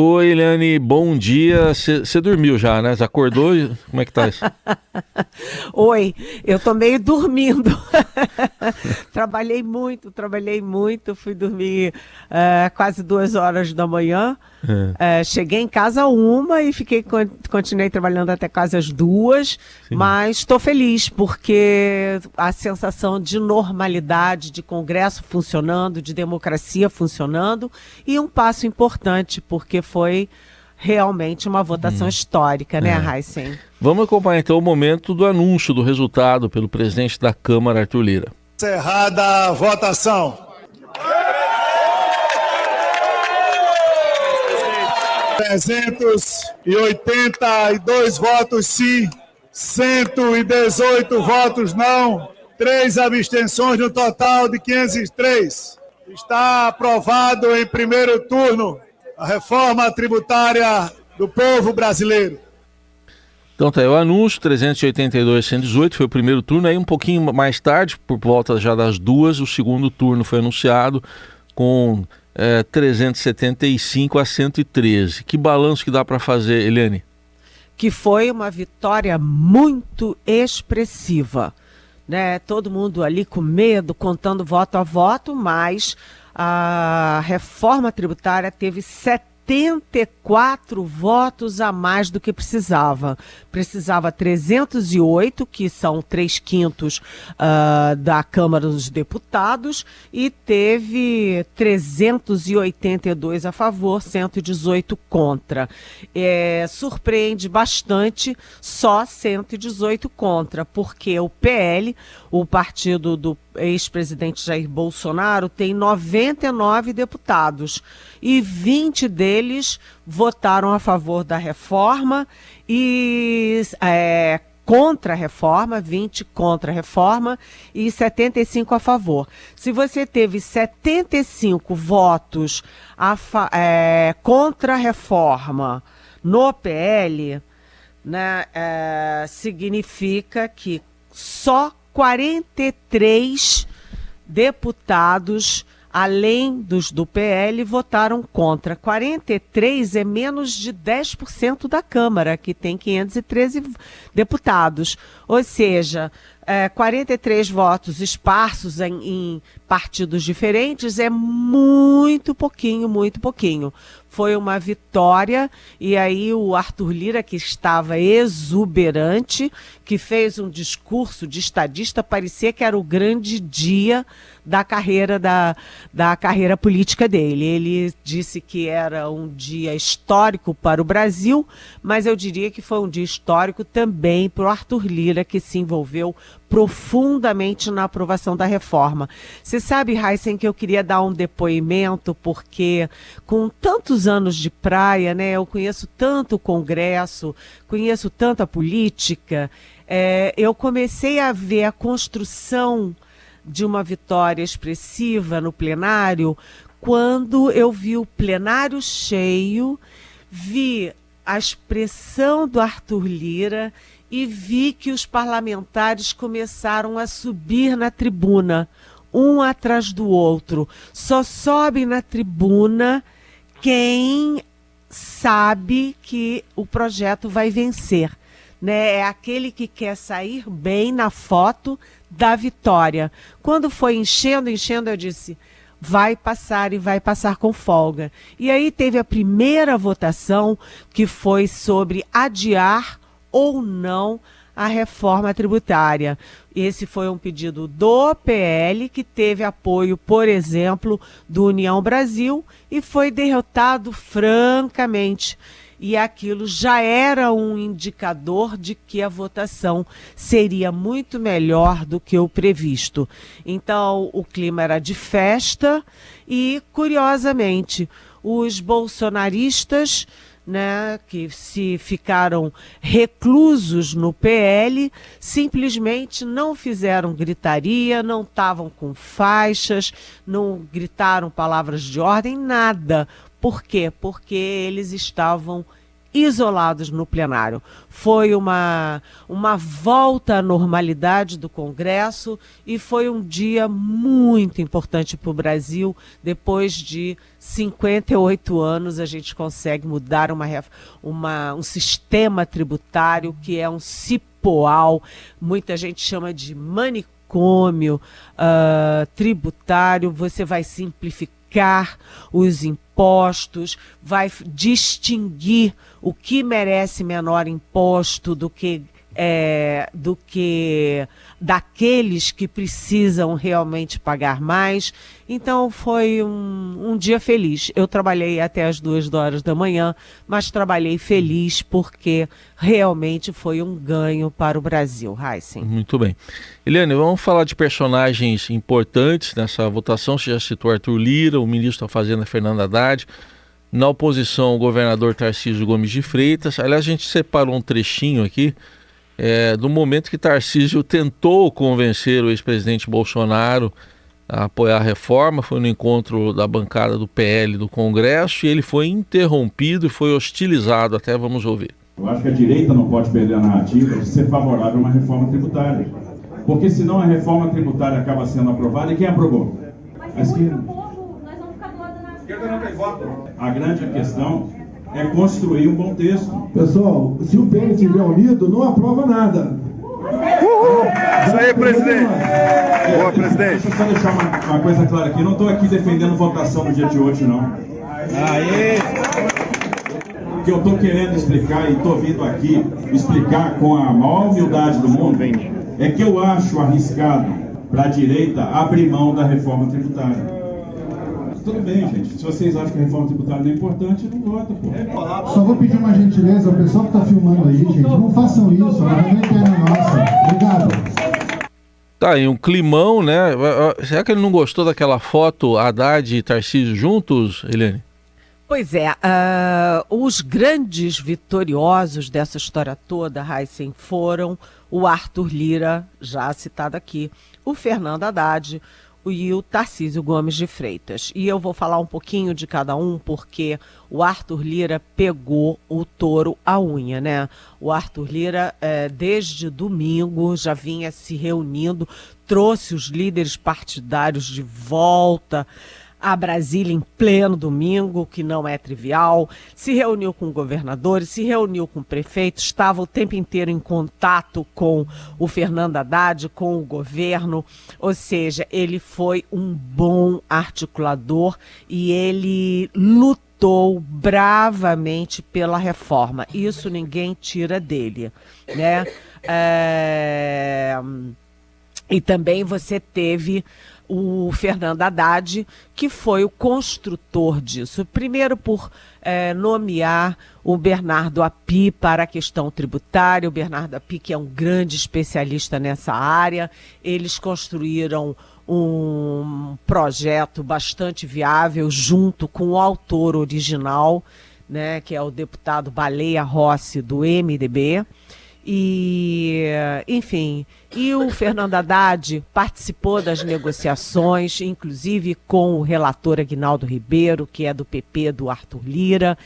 Oi, Eliane, bom dia. Você dormiu já, né? Você acordou? Como é que tá isso? Oi, eu tô meio dormindo. Trabalhei muito, fui dormir quase 2 horas da manhã. É, Cheguei em casa e continuei trabalhando até quase as 2, sim. mas estou feliz porque a sensação de normalidade, de Congresso funcionando, de democracia funcionando, e um passo importante, porque foi realmente uma votação histórica, né, É. Heisen? Vamos acompanhar então o momento do anúncio do resultado pelo presidente da Câmara, Arthur Lira. Encerrada a votação. 382 votos sim, 118 votos não, 3 abstenções no total de 503. Está aprovado em primeiro turno a reforma tributária do povo brasileiro. Então tá aí o anúncio, 382 a 118, foi o primeiro turno. Aí um pouquinho mais tarde, por volta já das 2, o segundo turno foi anunciado com 375 a 113. Que balanço que dá para fazer, Eliane? Que foi uma vitória muito expressiva, né? Todo mundo ali com medo, contando voto a voto, mas a reforma tributária teve 74 votos a mais do que precisava. Precisava 308, que são 3/5 da Câmara dos Deputados, e teve 382 a favor, 118 contra. Surpreende bastante só 118 contra, porque o PL, o partido do ex-presidente Jair Bolsonaro, tem 99 deputados e 20 deles votaram a favor da reforma e contra a reforma, 20 contra a reforma e 75 a favor. Se você teve 75 votos contra a reforma no PL, né, significa que só 43 deputados, além dos do PL, votaram contra. 43 é menos de 10% da Câmara, que tem 513 deputados. Ou seja, 43 votos esparsos em partidos diferentes é muito pouquinho, muito pouquinho. Foi uma vitória, e aí o Arthur Lira, que estava exuberante, que fez um discurso de estadista, parecia que era o grande dia da carreira da carreira política dele. Ele disse que era um dia histórico para o Brasil, mas eu diria que foi um dia histórico também para o Arthur Lira, que se envolveu profundamente na aprovação da reforma. Você sabe, Heisen, que eu queria dar um depoimento, porque com tantos anos de praia, né, eu conheço tanto o Congresso, conheço tanta política, eu comecei a ver a construção de uma vitória expressiva no plenário quando eu vi o plenário cheio, vi a expressão do Arthur Lira e vi que os parlamentares começaram a subir na tribuna, um atrás do outro. Só sobe na tribuna quem sabe que o projeto vai vencer, né? É aquele que quer sair bem na foto da vitória. Quando foi enchendo, eu disse: vai passar e vai passar com folga. E aí teve a primeira votação, que foi sobre adiar ou não a reforma tributária. Esse foi um pedido do PL, que teve apoio, por exemplo, do União Brasil, e foi derrotado francamente. E aquilo já era um indicador de que a votação seria muito melhor do que o previsto. Então, o clima era de festa e, curiosamente, os bolsonaristas, né, que se ficaram reclusos no PL, simplesmente não fizeram gritaria, não estavam com faixas, não gritaram palavras de ordem, nada. Por quê? Porque eles estavam isolados no plenário. Foi uma volta à normalidade do Congresso e foi um dia muito importante para o Brasil. Depois de 58 anos, a gente consegue mudar um sistema tributário que é um cipoal, muita gente chama de manicômio tributário. Você vai simplificar os impostos, vai distinguir o que merece menor imposto do que daqueles que precisam realmente pagar mais. Então foi um dia feliz. Eu trabalhei até as 2 da manhã, mas trabalhei feliz porque realmente foi um ganho para o Brasil. Heisen. Muito bem. Eliane, vamos falar de personagens importantes nessa votação. Você já citou Arthur Lira, o ministro da Fazenda Fernando Haddad. Na oposição, o governador Tarcísio Gomes de Freitas. Aliás, a gente separou um trechinho aqui do momento que Tarcísio tentou convencer o ex-presidente Bolsonaro a apoiar a reforma. Foi no encontro da bancada do PL do Congresso e ele foi interrompido e foi hostilizado. Até vamos ouvir. Eu acho que a direita não pode perder a narrativa de ser favorável a uma reforma tributária, porque senão a reforma tributária acaba sendo aprovada e quem aprovou? A esquerda. Nós vamos ficar do lado da esquerda, não tem voto. A grande questão é construir um bom texto. Pessoal, se o PL estiver unido, não aprova nada. Isso aí, presidente. Boa, presidente. Deixa eu só deixar uma coisa clara aqui. Eu não estou aqui defendendo votação no dia de hoje, não. Aê! O que eu estou querendo explicar e estou vindo aqui explicar com a maior humildade do mundo é que eu acho arriscado para a direita abrir mão da reforma tributária. Tudo bem, gente. Se vocês acham que a reforma tributária não é importante, não vota, pô. Só vou pedir uma gentileza ao pessoal que está filmando aí, gente. Não façam isso, a reunião interna nossa. Obrigado. Tá aí um climão, né? Será que ele não gostou daquela foto Haddad e Tarcísio juntos, Eliane? Pois é, os grandes vitoriosos dessa história toda, Heisen, foram o Arthur Lira, já citado aqui, o Fernando Haddad e o Tarcísio Gomes de Freitas. E eu vou falar um pouquinho de cada um, porque o Arthur Lira pegou o touro à unha, né? O Arthur Lira, desde domingo, já vinha se reunindo, trouxe os líderes partidários de volta a Brasília em pleno domingo, que não é trivial, se reuniu com governadores, se reuniu com prefeitos, estava o tempo inteiro em contato com o Fernando Haddad, com o governo, ou seja, ele foi um bom articulador e ele lutou bravamente pela reforma. Isso ninguém tira dele, né? E também você teve o Fernando Haddad, que foi o construtor disso. Primeiro por nomear o Bernardo Api para a questão tributária. O Bernardo Api, que é um grande especialista nessa área, eles construíram um projeto bastante viável junto com o autor original, né, que é o deputado Baleia Rossi, do MDB. E, enfim, e o Fernando Haddad participou das negociações, inclusive com o relator Aguinaldo Ribeiro, que é do PP do Arthur Lira.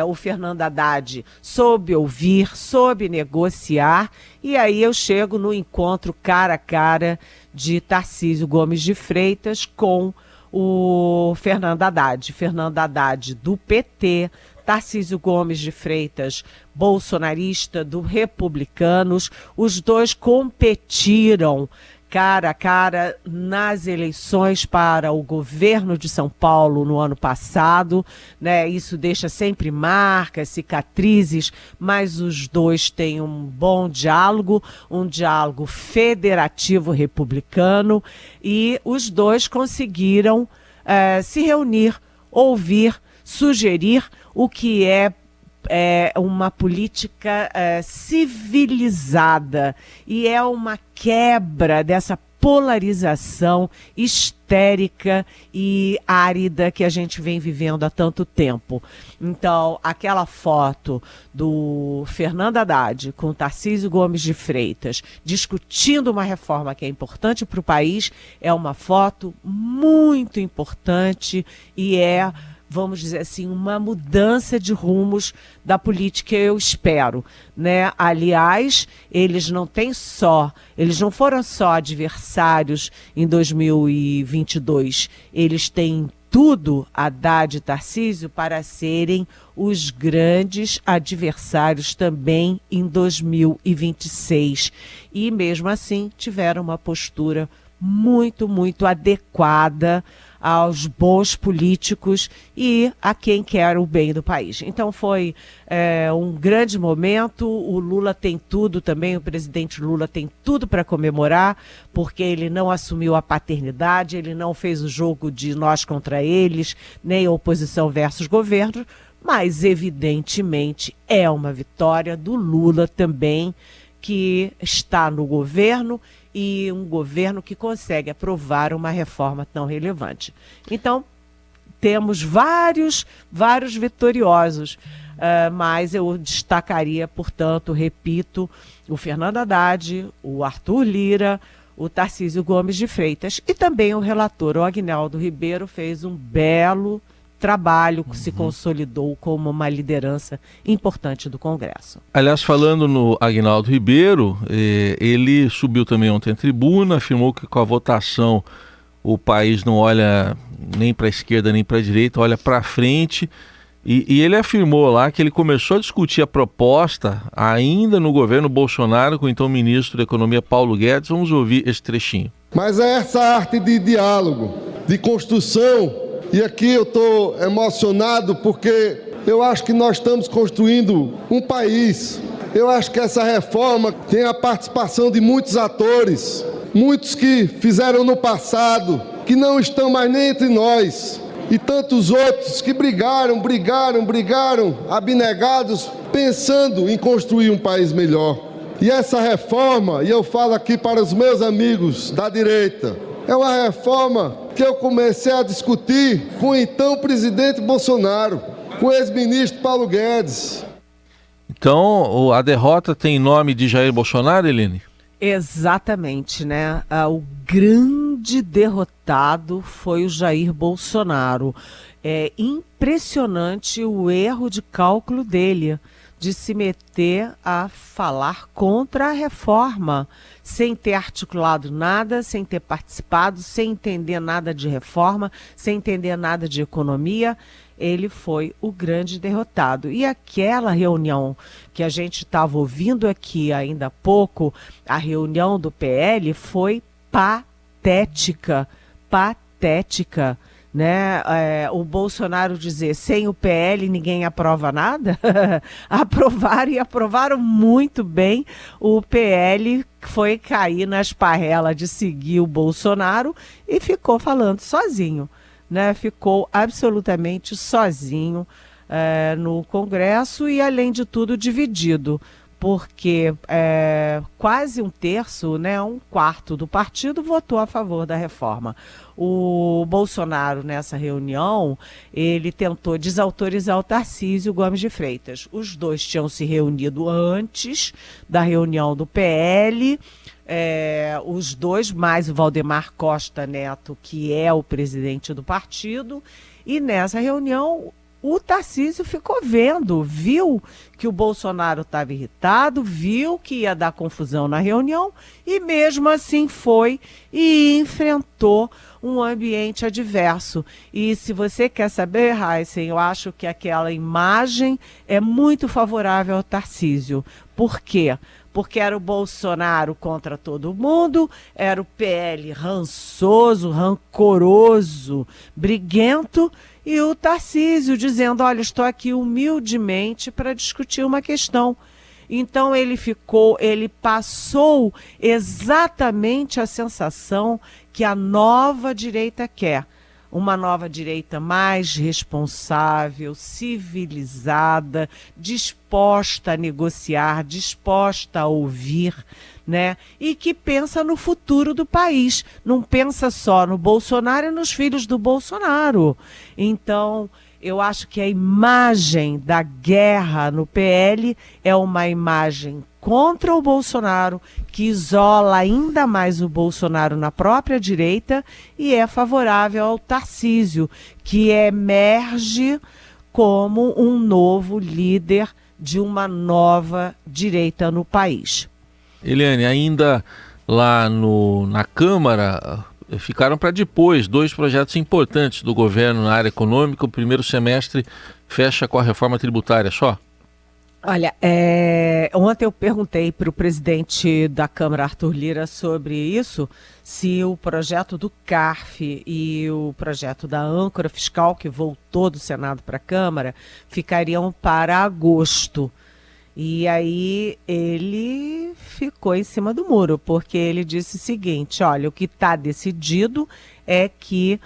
O Fernando Haddad soube ouvir, soube negociar, e aí eu chego no encontro cara a cara de Tarcísio Gomes de Freitas com o Fernando Haddad. Fernando Haddad do PT, Tarcísio Gomes de Freitas, bolsonarista, do Republicanos. Os dois competiram cara a cara nas eleições para o governo de São Paulo no ano passado, né? Isso deixa sempre marcas, cicatrizes, mas os dois têm um bom diálogo, um diálogo federativo republicano, e os dois conseguiram se reunir, ouvir, sugerir o que é uma política civilizada, e é uma quebra dessa polarização histérica e árida que a gente vem vivendo há tanto tempo. Então, aquela foto do Fernando Haddad com Tarcísio Gomes de Freitas discutindo uma reforma que é importante para o país é uma foto muito importante e vamos dizer assim, uma mudança de rumos da política, eu espero, né? Aliás, eles não foram só adversários em 2022, eles têm tudo, Haddad e Tarcísio, para serem os grandes adversários também em 2026. E mesmo assim tiveram uma postura muito, muito adequada aos bons políticos e a quem quer o bem do país. Então foi um grande momento, o Lula tem tudo também, o presidente Lula tem tudo para comemorar, porque ele não assumiu a paternidade, ele não fez o jogo de nós contra eles, nem oposição versus governo, mas evidentemente é uma vitória do Lula também, que está no governo e um governo que consegue aprovar uma reforma tão relevante. Então, temos vários vitoriosos, mas eu destacaria, portanto, repito, o Fernando Haddad, o Arthur Lira, o Tarcísio Gomes de Freitas e também o relator, o Agnaldo Ribeiro, fez um belo trabalho que se consolidou como uma liderança importante do Congresso. Aliás, falando no Agnaldo Ribeiro, ele subiu também ontem à tribuna, afirmou que com a votação o país não olha nem para a esquerda nem para a direita, olha para frente, e ele afirmou lá que ele começou a discutir a proposta ainda no governo Bolsonaro com o então ministro da Economia Paulo Guedes. Vamos ouvir esse trechinho. Mas é essa arte de diálogo, de construção. E aqui eu estou emocionado porque eu acho que nós estamos construindo um país. Eu acho que essa reforma tem a participação de muitos atores, muitos que fizeram no passado, que não estão mais nem entre nós, e tantos outros que brigaram, abnegados, pensando em construir um país melhor. E essa reforma, e eu falo aqui para os meus amigos da direita, é uma reforma que eu comecei a discutir com o então presidente Bolsonaro, com o ex-ministro Paulo Guedes. Então, a derrota tem nome de Jair Bolsonaro, Eline? Exatamente, né? O grande derrotado foi o Jair Bolsonaro. É impressionante o erro de cálculo dele, de se meter a falar contra a reforma, sem ter articulado nada, sem ter participado, sem entender nada de reforma, sem entender nada de economia. Ele foi o grande derrotado. E aquela reunião que a gente estava ouvindo aqui ainda há pouco, a reunião do PL, foi patética, né? O Bolsonaro dizer, sem o PL ninguém aprova nada. Aprovaram, e aprovaram muito bem. O PL foi cair na esparrela de seguir o Bolsonaro e ficou falando sozinho, né? Ficou absolutamente sozinho no Congresso e, além de tudo, dividido, porque quase um terço, né, um quarto do partido votou a favor da reforma. O Bolsonaro, nessa reunião, ele tentou desautorizar o Tarcísio Gomes de Freitas. Os dois tinham se reunido antes da reunião do PL, os dois, mais o Valdemar Costa Neto, que é o presidente do partido, e nessa reunião o Tarcísio ficou viu que o Bolsonaro estava irritado, viu que ia dar confusão na reunião e mesmo assim foi e enfrentou um ambiente adverso. E se você quer saber, Heisen, eu acho que aquela imagem é muito favorável ao Tarcísio. Por quê? Porque era o Bolsonaro contra todo mundo, era o PL rançoso, rancoroso, briguento, e o Tarcísio dizendo, olha, estou aqui humildemente para discutir uma questão. Então ele passou exatamente a sensação que a nova direita quer. Uma nova direita mais responsável, civilizada, disposta a negociar, disposta a ouvir, né? E que pensa no futuro do país, não pensa só no Bolsonaro e nos filhos do Bolsonaro. Então, eu acho que a imagem da guerra no PL é uma imagem contra o Bolsonaro, que isola ainda mais o Bolsonaro na própria direita, e é favorável ao Tarcísio, que emerge como um novo líder de uma nova direita no país. Eliane, ainda lá na Câmara, ficaram para depois 2 projetos importantes do governo na área econômica. O primeiro semestre fecha com a reforma tributária só? Olha, ontem eu perguntei para o presidente da Câmara, Arthur Lira, sobre isso, se o projeto do CARF e o projeto da âncora fiscal, que voltou do Senado para a Câmara, ficariam para agosto. E aí ele ficou em cima do muro, porque ele disse o seguinte: olha, o que está decidido é que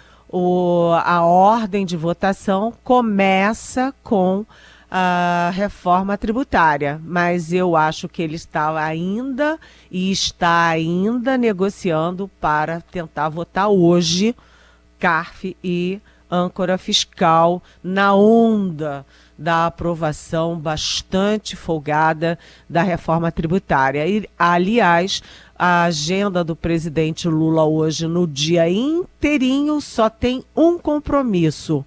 a ordem de votação começa com a reforma tributária, mas eu acho que ele está ainda negociando para tentar votar hoje CARF e âncora fiscal na onda da aprovação bastante folgada da reforma tributária. E, aliás, a agenda do presidente Lula hoje, no dia inteirinho, só tem um compromisso,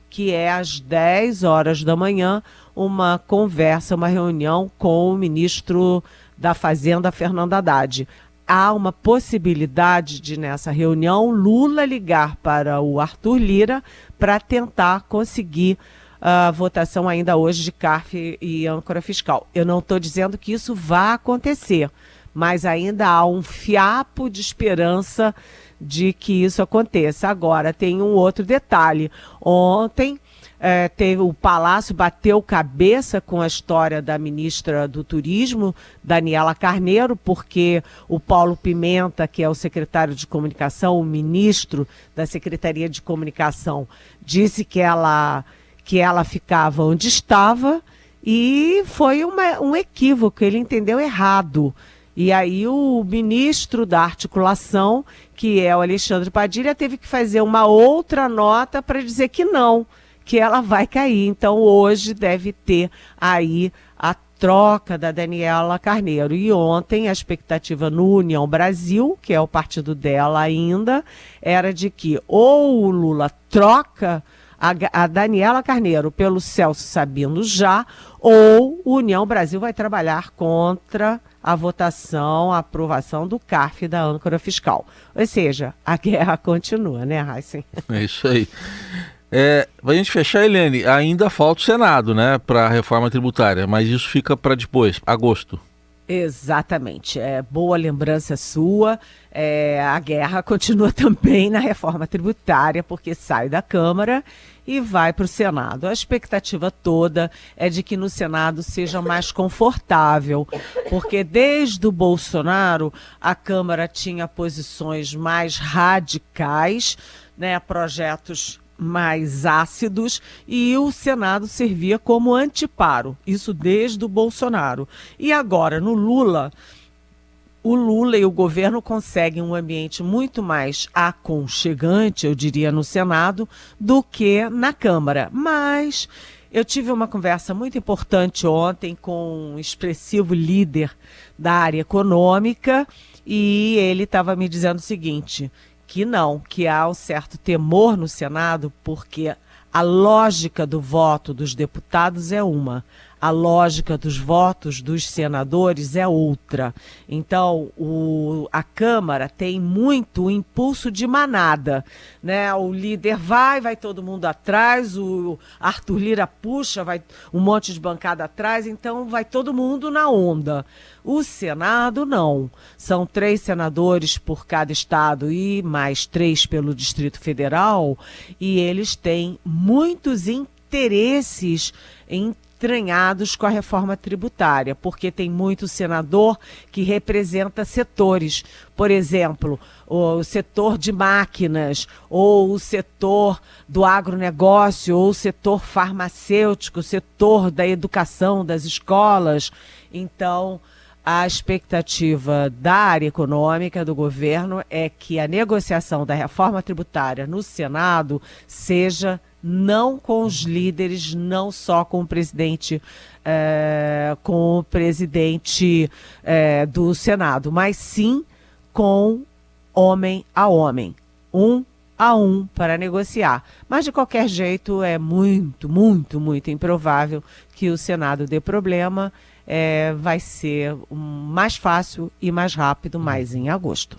que é às 10 horas da manhã, uma conversa, uma reunião com o ministro da Fazenda, Fernando Haddad. Há uma possibilidade de, nessa reunião, Lula ligar para o Arthur Lira para tentar conseguir a votação ainda hoje de CARF e âncora fiscal. Eu não estou dizendo que isso vá acontecer, mas ainda há um fiapo de esperança de que isso aconteça. Agora, tem um outro detalhe. Ontem, o Palácio bateu cabeça com a história da ministra do Turismo, Daniela Carneiro, porque o Paulo Pimenta, que é o secretário de Comunicação, o ministro da Secretaria de Comunicação, disse que ela ficava onde estava, e foi um equívoco, ele entendeu errado. E aí o ministro da Articulação, que é o Alexandre Padilha, teve que fazer uma outra nota para dizer que não, que ela vai cair. Então hoje deve ter aí a troca da Daniela Carneiro. E ontem a expectativa no União Brasil, que é o partido dela ainda, era de que ou o Lula troca a Daniela Carneiro pelo Celso Sabino já, ou o União Brasil vai trabalhar contra a votação, a aprovação do CARF e da âncora fiscal. Ou seja, a guerra continua, né, Heisen? É isso aí. Para a gente fechar, Eliane, ainda falta o Senado, né, para a reforma tributária, mas isso fica para depois, agosto. Exatamente, boa lembrança sua. A guerra continua também na reforma tributária, porque sai da Câmara e vai para o Senado. A expectativa toda é de que no Senado seja mais confortável, porque desde o Bolsonaro a Câmara tinha posições mais radicais, né, projetos mais ácidos, e o Senado servia como anteparo, isso desde o Bolsonaro. E agora, no Lula, o Lula e o governo conseguem um ambiente muito mais aconchegante, eu diria, no Senado, do que na Câmara. Mas eu tive uma conversa muito importante ontem com um expressivo líder da área econômica, e ele estava me dizendo o seguinte: que há um certo temor no Senado, porque a lógica do voto dos deputados é uma, a lógica dos votos dos senadores é outra. Então, a Câmara tem muito o impulso de manada, né? O líder vai todo mundo atrás, o Arthur Lira puxa, vai um monte de bancada atrás, então vai todo mundo na onda. O Senado não. São 3 senadores por cada estado e mais 3 pelo Distrito Federal, e eles têm muitos interesses entranhados com a reforma tributária, porque tem muito senador que representa setores. Por exemplo, o setor de máquinas, ou o setor do agronegócio, ou o setor farmacêutico, o setor da educação, das escolas. Então, a expectativa da área econômica do governo é que a negociação da reforma tributária no Senado seja não com os líderes, não só com o presidente, do Senado, mas sim com homem a homem, um a um, para negociar. Mas, de qualquer jeito, é muito, muito, muito improvável que o Senado dê problema. Vai ser mais fácil e mais rápido, mais em agosto.